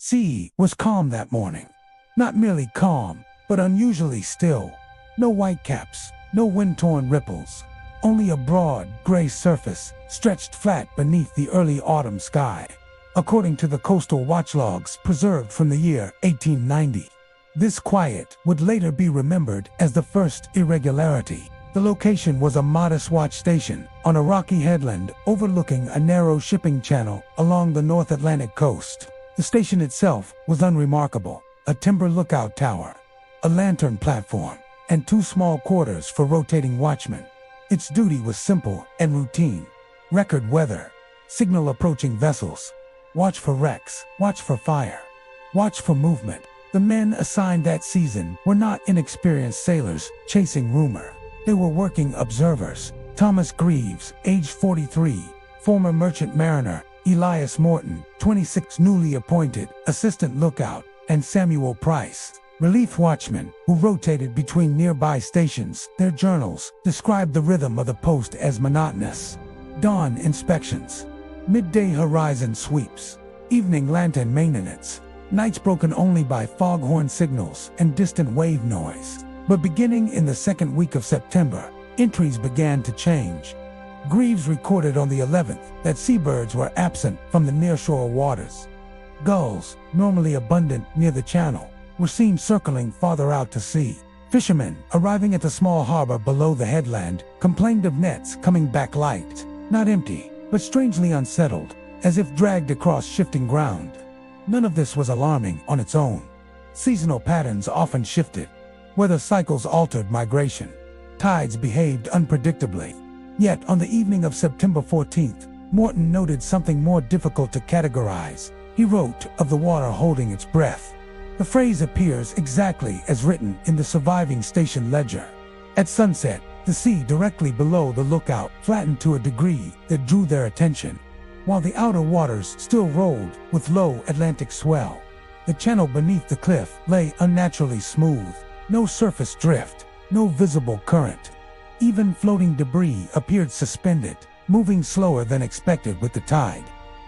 Sea was calm that morning. Not merely calm, but unusually still. No whitecaps, no wind-torn ripples. Only a broad, gray surface stretched flat beneath the early autumn sky. According to the coastal watch logs preserved from the year 1890. This quiet would later be remembered as the first irregularity. The location was a modest watch station on a rocky headland overlooking a narrow shipping channel along the North Atlantic coast. The station itself was unremarkable: a timber lookout tower, a lantern platform, and 2 small quarters for rotating watchmen. Its duty was simple and routine: record weather, signal approaching vessels, watch for wrecks, watch for fire, watch for movement. The men assigned that season were not inexperienced sailors chasing rumor. They were working observers. Thomas Greaves, age 43, former merchant mariner; Elias Morton, 26, newly appointed assistant lookout; and Samuel Price, relief watchman, who rotated between nearby stations. Their journals described the rhythm of the post as monotonous. Dawn inspections, midday horizon sweeps, evening lantern maintenance, nights broken only by foghorn signals and distant wave noise. But beginning in the second week of September, entries began to change. Greaves recorded on the 11th that seabirds were absent from the nearshore waters. Gulls, normally abundant near the channel, were seen circling farther out to sea. Fishermen, arriving at the small harbor below the headland, complained of nets coming back light, not empty, but strangely unsettled, as if dragged across shifting ground. None of this was alarming on its own. Seasonal patterns often shifted. Weather cycles altered migration. Tides behaved unpredictably. Yet on the evening of September 14th, Morton noted something more difficult to categorize. He wrote of the water holding its breath. The phrase appears exactly as written in the surviving station ledger. At sunset, the sea directly below the lookout flattened to a degree that drew their attention, while the outer waters still rolled with low Atlantic swell. The channel beneath the cliff lay unnaturally smooth. No surface drift, no visible current. Even floating debris appeared suspended, moving slower than expected with the tide.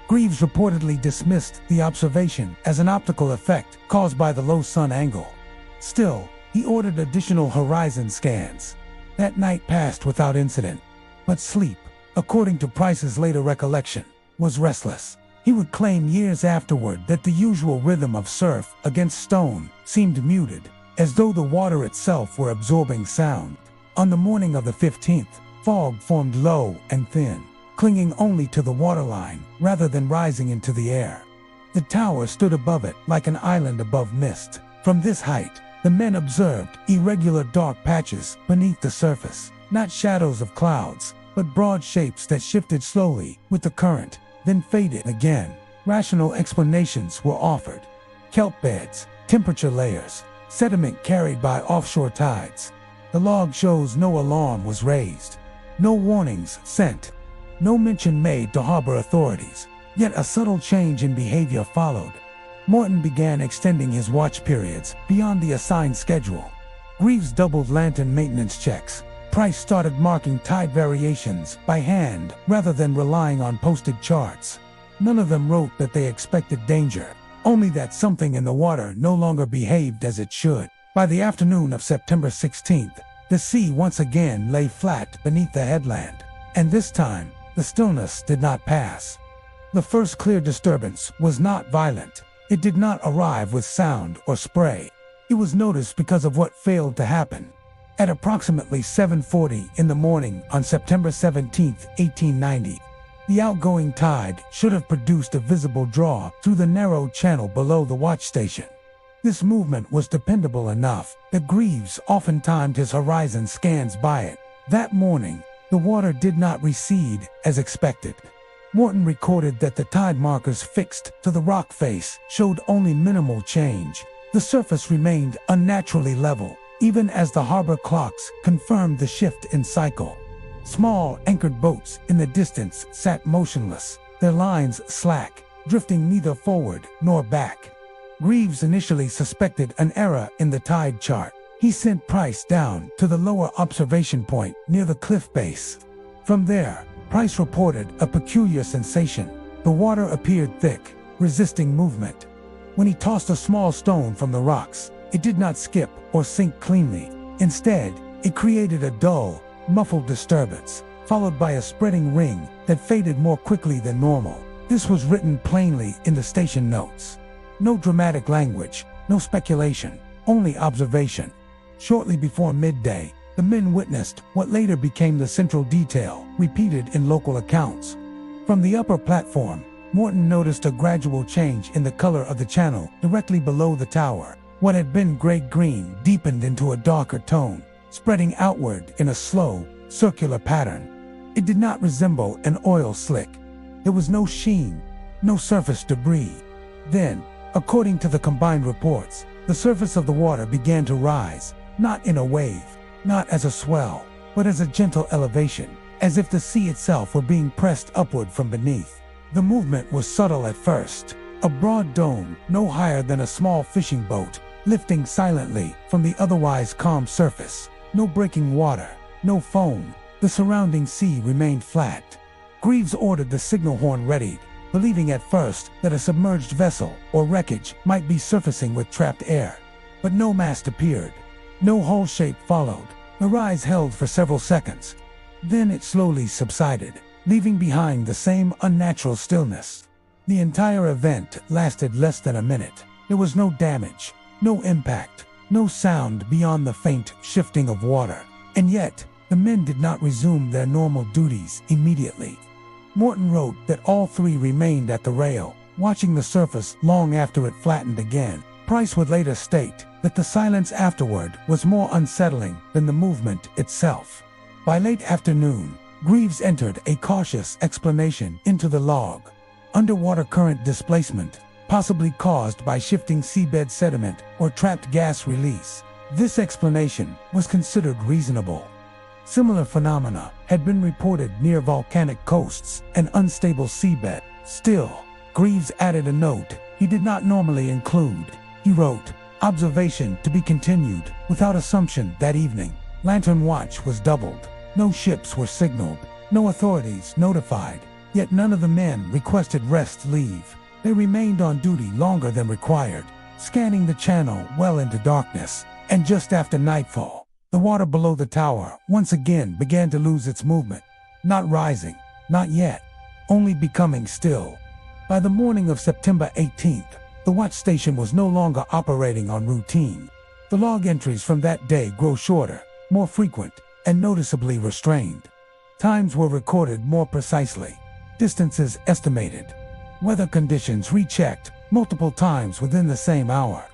Greaves reportedly dismissed the observation as an optical effect caused by the low sun angle. Still, he ordered additional horizon scans. That night passed without incident. But sleep, according to Price's later recollection, was restless. He would claim years afterward that the usual rhythm of surf against stone seemed muted, as though the water itself were absorbing sound. On the morning of the 15th, fog formed low and thin, clinging only to the waterline rather than rising into the air. The tower stood above it like an island above mist. From this height, the men observed irregular dark patches beneath the surface, not shadows of clouds, but broad shapes that shifted slowly with the current, then faded again. Rational explanations were offered: kelp beds, temperature layers, sediment carried by offshore tides. The log shows no alarm was raised, no warnings sent, no mention made to harbor authorities. Yet a subtle change in behavior followed. Morton began extending his watch periods beyond the assigned schedule. Greaves doubled lantern maintenance checks. Price started marking tide variations by hand rather than relying on posted charts. None of them wrote that they expected danger, only that something in the water no longer behaved as it should. By the afternoon of September 16th, the sea once again lay flat beneath the headland, and this time, the stillness did not pass. The first clear disturbance was not violent. It did not arrive with sound or spray. It was noticed because of what failed to happen. At approximately 7:40 in the morning on September 17, 1890, the outgoing tide should have produced a visible draw through the narrow channel below the watch station. This movement was dependable enough that Greaves often timed his horizon scans by it. That morning, the water did not recede as expected. Morton recorded that the tide markers fixed to the rock face showed only minimal change. The surface remained unnaturally level, even as the harbor clocks confirmed the shift in cycle. Small anchored boats in the distance sat motionless, their lines slack, drifting neither forward nor back. Greaves initially suspected an error in the tide chart. He sent Price down to the lower observation point near the cliff base. From there, Price reported a peculiar sensation. The water appeared thick, resisting movement. When he tossed a small stone from the rocks, it did not skip or sink cleanly. Instead, it created a dull, muffled disturbance, followed by a spreading ring that faded more quickly than normal. This was written plainly in the station notes. No dramatic language, no speculation, only observation. Shortly before midday, the men witnessed what later became the central detail, repeated in local accounts. From the upper platform, Morton noticed a gradual change in the color of the channel directly below the tower. What had been gray-green deepened into a darker tone, spreading outward in a slow, circular pattern. It did not resemble an oil slick. There was no sheen, no surface debris. Then, according to the combined reports, the surface of the water began to rise, not in a wave, not as a swell, but as a gentle elevation, as if the sea itself were being pressed upward from beneath. The movement was subtle at first, a broad dome no higher than a small fishing boat, lifting silently from the otherwise calm surface. No breaking water, no foam. The surrounding sea remained flat. Greaves ordered the signal horn readied, believing at first that a submerged vessel or wreckage might be surfacing with trapped air. But no mast appeared. No hull shape followed. The rise held for several seconds. Then it slowly subsided, leaving behind the same unnatural stillness. The entire event lasted less than a minute. There was no damage, no impact, no sound beyond the faint shifting of water. And yet, the men did not resume their normal duties immediately. Morton wrote that all three remained at the rail, watching the surface long after it flattened again. Price would later state that the silence afterward was more unsettling than the movement itself. By late afternoon, Greaves entered a cautious explanation into the log. Underwater current displacement, possibly caused by shifting seabed sediment or trapped gas release. This explanation was considered reasonable. Similar phenomena had been reported near volcanic coasts and unstable seabed. Still, Greaves added a note he did not normally include. He wrote, "Observation to be continued without assumption that evening. Lantern watch was doubled. No ships were signaled. No authorities notified. Yet none of the men requested rest leave. They remained on duty longer than required, scanning the channel well into darkness. And just after nightfall, the water below the tower once again began to lose its movement. Not rising, not yet, only becoming still." By the morning of September 18th, the watch station was no longer operating on routine. The log entries from that day grew shorter, more frequent, and noticeably restrained. Times were recorded more precisely, distances estimated, weather conditions rechecked multiple times within the same hour.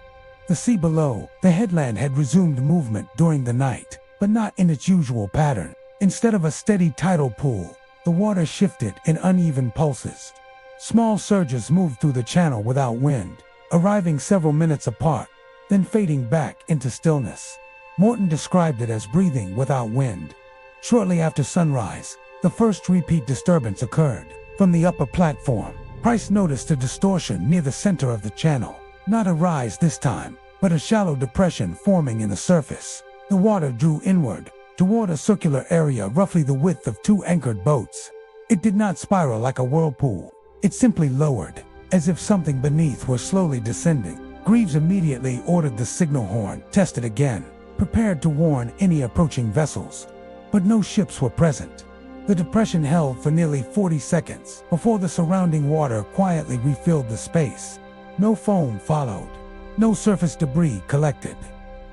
The sea below the headland had resumed movement during the night, but not in its usual pattern. Instead of a steady tidal pool, the water shifted in uneven pulses. Small surges moved through the channel without wind, arriving several minutes apart, then fading back into stillness. Morton described it as breathing without wind. Shortly after sunrise, the first repeat disturbance occurred. From the upper platform, Price noticed a distortion near the center of the channel. Not a rise this time, but a shallow depression forming in the surface. The water drew inward, toward a circular area roughly the width of two anchored boats. It did not spiral like a whirlpool. It simply lowered, as if something beneath were slowly descending. Greaves immediately ordered the signal horn tested again, prepared to warn any approaching vessels. But no ships were present. The depression held for nearly 40 seconds before the surrounding water quietly refilled the space. No foam followed. No surface debris collected.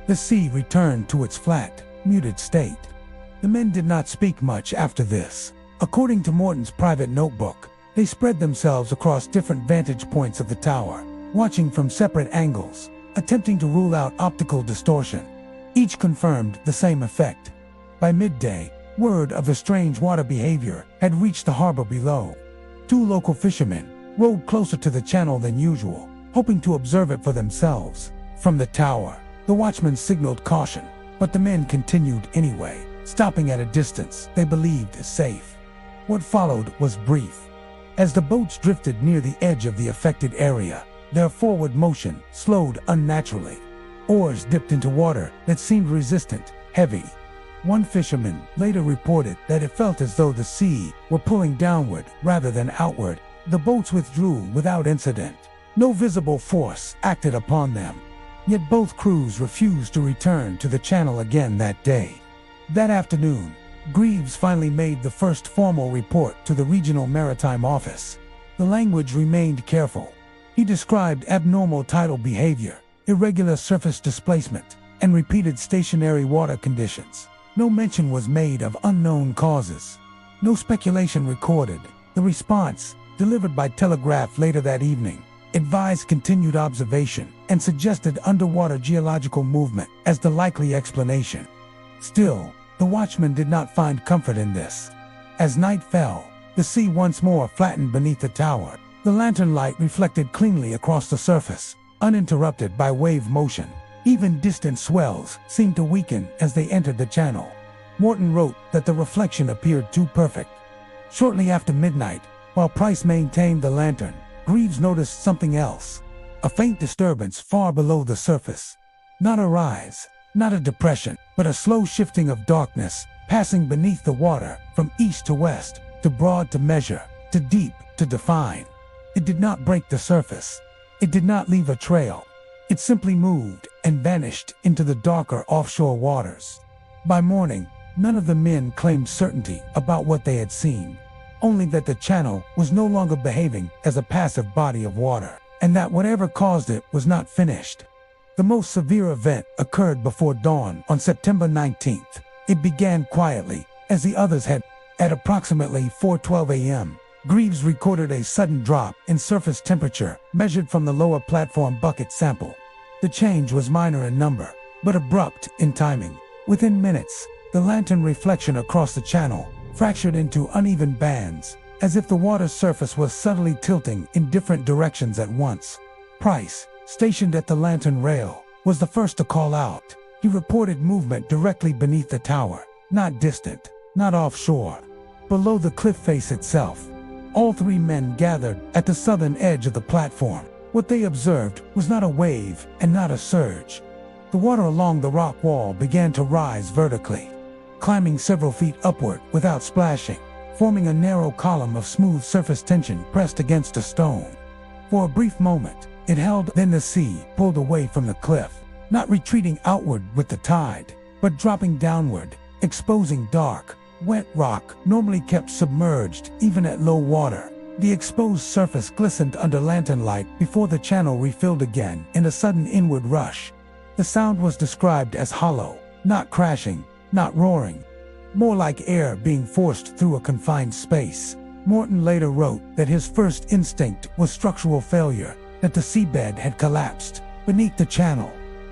The sea returned to its flat, muted state. The men did not speak much after this. According to Morton's private notebook, they spread themselves across different vantage points of the tower, watching from separate angles, attempting to rule out optical distortion. Each confirmed the same effect. By midday, word of the strange water behavior had reached the harbor below. Two local fishermen rowed closer to the channel than usual, hoping to observe it for themselves. From the tower, the watchman signaled caution, but the men continued anyway, stopping at a distance they believed safe. What followed was brief. As the boats drifted near the edge of the affected area, their forward motion slowed unnaturally. Oars dipped into water that seemed resistant, heavy. One fisherman later reported that it felt as though the sea were pulling downward rather than outward. The boats withdrew without incident. No visible force acted upon them. Yet both crews refused to return to the channel again that day. That afternoon, Greaves finally made the first formal report to the Regional Maritime Office. The language remained careful. He described abnormal tidal behavior, irregular surface displacement, and repeated stationary water conditions. No mention was made of unknown causes. No speculation recorded. The response, delivered by telegraph later that evening, advised continued observation and suggested underwater geological movement as the likely explanation. Still, the Watchmen did not find comfort in this. As night fell, the sea once more flattened beneath the tower. The lantern light reflected cleanly across the surface, uninterrupted by wave motion. Even distant swells seemed to weaken as they entered the channel. Morton wrote that the reflection appeared too perfect. Shortly after midnight, while Price maintained the lantern, Greaves noticed something else. A faint disturbance far below the surface. Not a rise, not a depression, but a slow shifting of darkness, passing beneath the water from east to west, to broad to measure, to deep to define. It did not break the surface. It did not leave a trail. It simply moved and vanished into the darker offshore waters. By morning, none of the men claimed certainty about what they had seen. Only that the channel was no longer behaving as a passive body of water, and that whatever caused it was not finished. The most severe event occurred before dawn on September 19th. It began quietly, as the others had. At approximately 4:12 a.m., Greaves recorded a sudden drop in surface temperature measured from the lower platform bucket sample. The change was minor in number, but abrupt in timing. Within minutes, the lantern reflection across the channel fractured into uneven bands, as if the water's surface was subtly tilting in different directions at once. Price, stationed at the lantern rail, was the first to call out. He reported movement directly beneath the tower, not distant, not offshore, below the cliff face itself. All three men gathered at the southern edge of the platform. What they observed was not a wave and not a surge. The water along the rock wall began to rise vertically, climbing several feet upward without splashing, forming a narrow column of smooth surface tension pressed against a stone. For a brief moment, it held, then the sea pulled away from the cliff, not retreating outward with the tide, but dropping downward, exposing dark, wet rock normally kept submerged even at low water. The exposed surface glistened under lantern light before the channel refilled again in a sudden inward rush. The sound was described as hollow, not crashing, not roaring, more like air being forced through a confined space. Morton later wrote that his first instinct was structural failure, that the seabed had collapsed beneath the channel.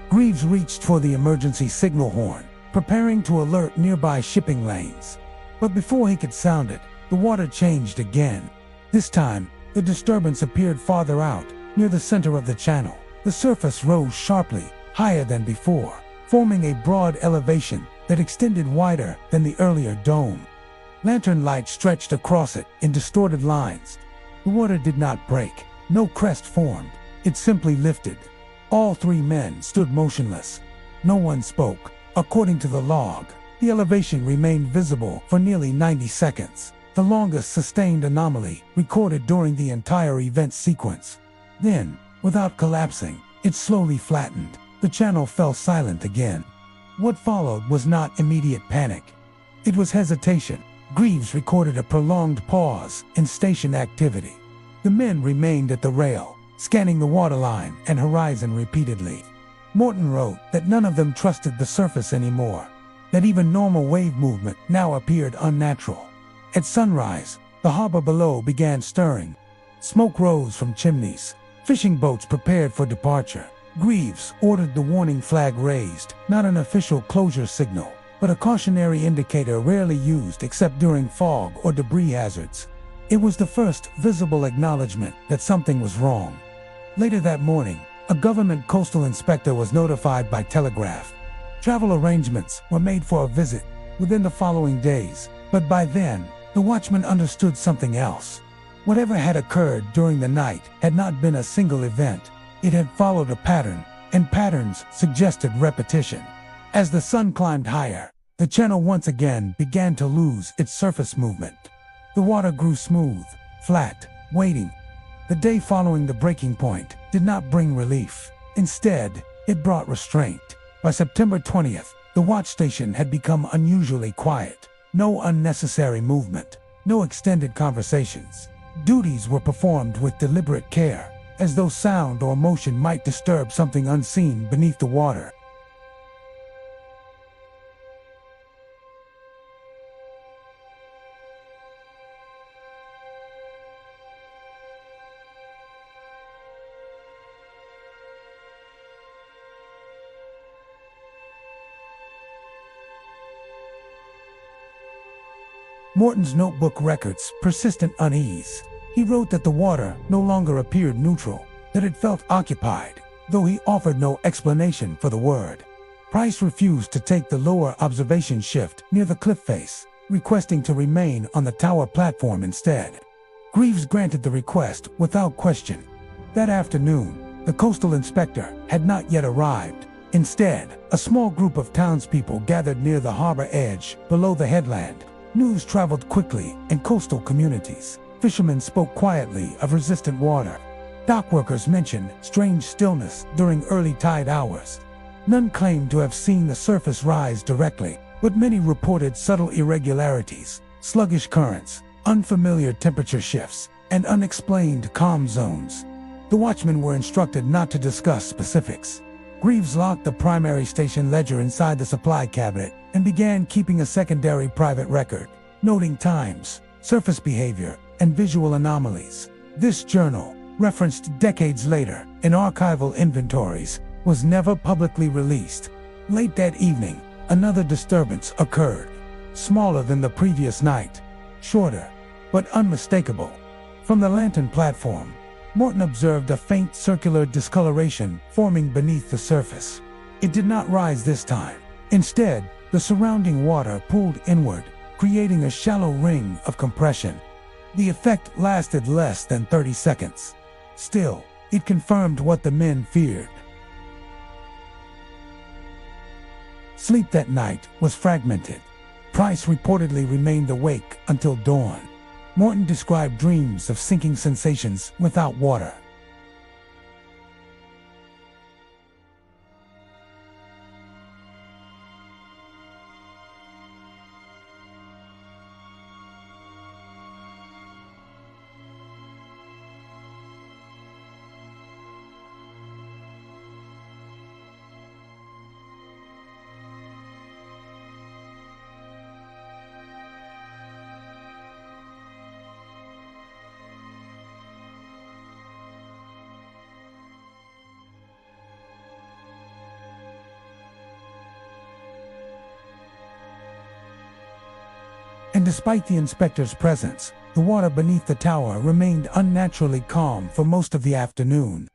Greaves reached for the emergency signal horn, preparing to alert nearby shipping lanes. But before he could sound it, the water changed again. This time, the disturbance appeared farther out, near the center of the channel. The surface rose sharply, higher than before, forming a broad elevation that extended wider than the earlier dome. Lantern light stretched across it in distorted lines. The water did not break. No crest formed. It simply lifted. All three men stood motionless. No one spoke. According to the log, the elevation remained visible for nearly 90 seconds, the longest sustained anomaly recorded during the entire event sequence. Then, without collapsing, it slowly flattened. The channel fell silent again. What followed was not immediate panic. It was hesitation. Greaves recorded a prolonged pause in station activity. The men remained at the rail, scanning the waterline and horizon repeatedly. Morton wrote that none of them trusted the surface anymore, that even normal wave movement now appeared unnatural. At sunrise, the harbor below began stirring. Smoke rose from chimneys. Fishing boats prepared for departure. Greaves ordered the warning flag raised, not an official closure signal, but a cautionary indicator rarely used except during fog or debris hazards. It was the first visible acknowledgement that something was wrong. Later that morning, a government coastal inspector was notified by telegraph. Travel arrangements were made for a visit within the following days, but by then, the Watchmen understood something else. Whatever had occurred during the night had not been a single event. It had followed a pattern, and patterns suggested repetition. As the sun climbed higher, the channel once again began to lose its surface movement. The water grew smooth, flat, waiting. The day following the breaking point did not bring relief. Instead, it brought restraint. By September 20th, the watch station had become unusually quiet. No unnecessary movement, no extended conversations. Duties were performed with deliberate care, as though sound or motion might disturb something unseen beneath the water. Morton's notebook records persistent unease. He wrote that the water no longer appeared neutral, that it felt occupied, though he offered no explanation for the word. Price refused to take the lower observation shift near the cliff face, requesting to remain on the tower platform instead. Greaves granted the request without question. That afternoon, the coastal inspector had not yet arrived. Instead, a small group of townspeople gathered near the harbor edge below the headland. News traveled quickly in coastal communities. Fishermen spoke quietly of resistant water. Dockworkers mentioned strange stillness during early tide hours. None claimed to have seen the surface rise directly, but many reported subtle irregularities, sluggish currents, unfamiliar temperature shifts, and unexplained calm zones. The watchmen were instructed not to discuss specifics. Greaves locked the primary station ledger inside the supply cabinet and began keeping a secondary private record, noting times, surface behavior, and visual anomalies. This journal, referenced decades later in archival inventories, was never publicly released. Late that evening, another disturbance occurred. Smaller than the previous night, shorter, but unmistakable. From the lantern platform, Morton observed a faint circular discoloration forming beneath the surface. It did not rise this time. Instead, the surrounding water pooled inward, creating a shallow ring of compression. The effect lasted less than 30 seconds. Still, it confirmed what the men feared. Sleep that night was fragmented. Price reportedly remained awake until dawn. Morton described dreams of sinking sensations without water. And despite the inspector's presence, the water beneath the tower remained unnaturally calm for most of the afternoon.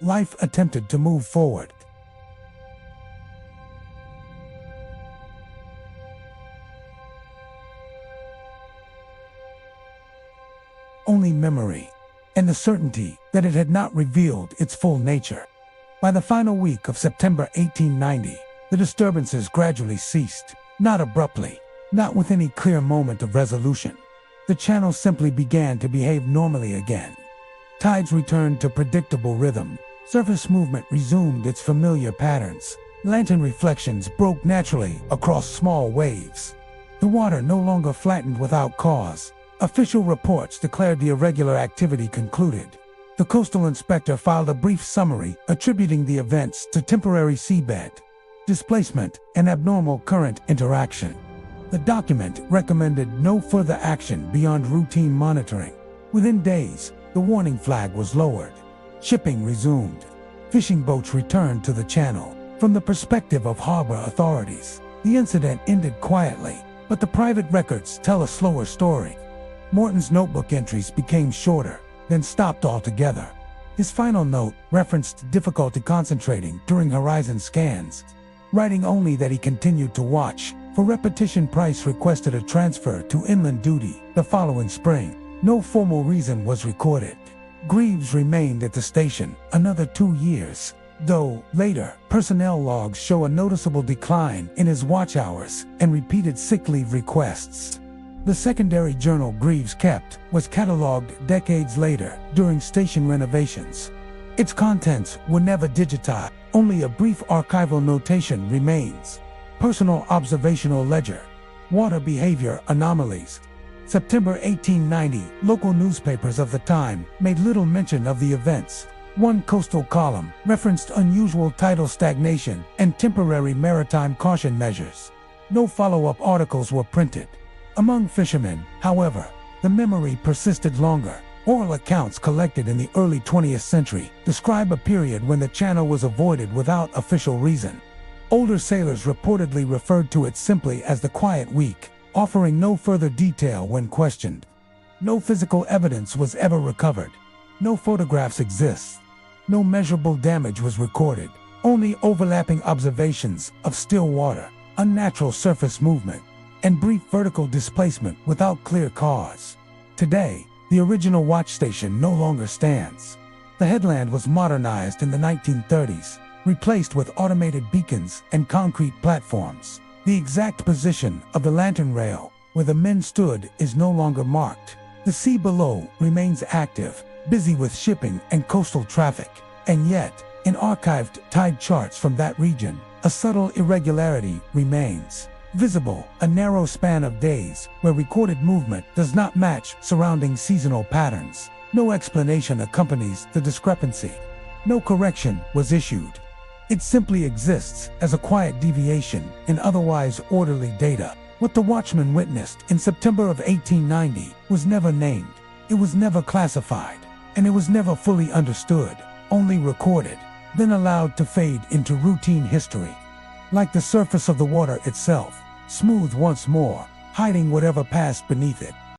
Life attempted to move forward. Only memory, and the certainty that it had not revealed its full nature. By the final week of September 1890, the disturbances gradually ceased, not abruptly, not with any clear moment of resolution. The channel simply began to behave normally again. Tides returned to predictable rhythm, surface movement resumed its familiar patterns, lantern reflections broke naturally across small waves. The water no longer flattened without cause. Official reports declared the irregular activity concluded. The coastal inspector filed a brief summary attributing the events to temporary seabed displacement and abnormal current interaction. The document recommended no further action beyond routine monitoring. Within days, the warning flag was lowered. Shipping resumed. Fishing boats returned to the channel. From the perspective of harbor authorities, the incident ended quietly, but the private records tell a slower story. Morton's notebook entries became shorter, then stopped altogether. His final note referenced difficulty concentrating during horizon scans, writing only that he continued to watch. For repetition, Price requested a transfer to inland duty the following spring. No formal reason was recorded. Greaves remained at the station another 2 years, though later personnel logs show a noticeable decline in his watch hours and repeated sick leave requests. The secondary journal Greaves kept was catalogued decades later during station renovations. Its contents were never digitized, only a brief archival notation remains. Personal observational ledger. Water behavior anomalies. September 1890, local newspapers of the time made little mention of the events. One coastal column referenced unusual tidal stagnation and temporary maritime caution measures. No follow-up articles were printed. Among fishermen, however, the memory persisted longer. Oral accounts collected in the early 20th century describe a period when the channel was avoided without official reason. Older sailors reportedly referred to it simply as the Quiet Week, offering no further detail when questioned. No physical evidence was ever recovered. No photographs exist. No measurable damage was recorded, only overlapping observations of still water, unnatural surface movement, and brief vertical displacement without clear cause. Today, the original watch station no longer stands. The headland was modernized in the 1930s, replaced with automated beacons and concrete platforms. The exact position of the lantern rail where the men stood is no longer marked. The sea below remains active, busy with shipping and coastal traffic. And yet, in archived tide charts from that region, a subtle irregularity remains visible, a narrow span of days where recorded movement does not match surrounding seasonal patterns. No explanation accompanies the discrepancy. No correction was issued. It simply exists as a quiet deviation in otherwise orderly data. What the Watchmen witnessed in September of 1890 was never named, it was never classified, and it was never fully understood, only recorded, then allowed to fade into routine history. Like the surface of the water itself, smooth once more, hiding whatever passed beneath it.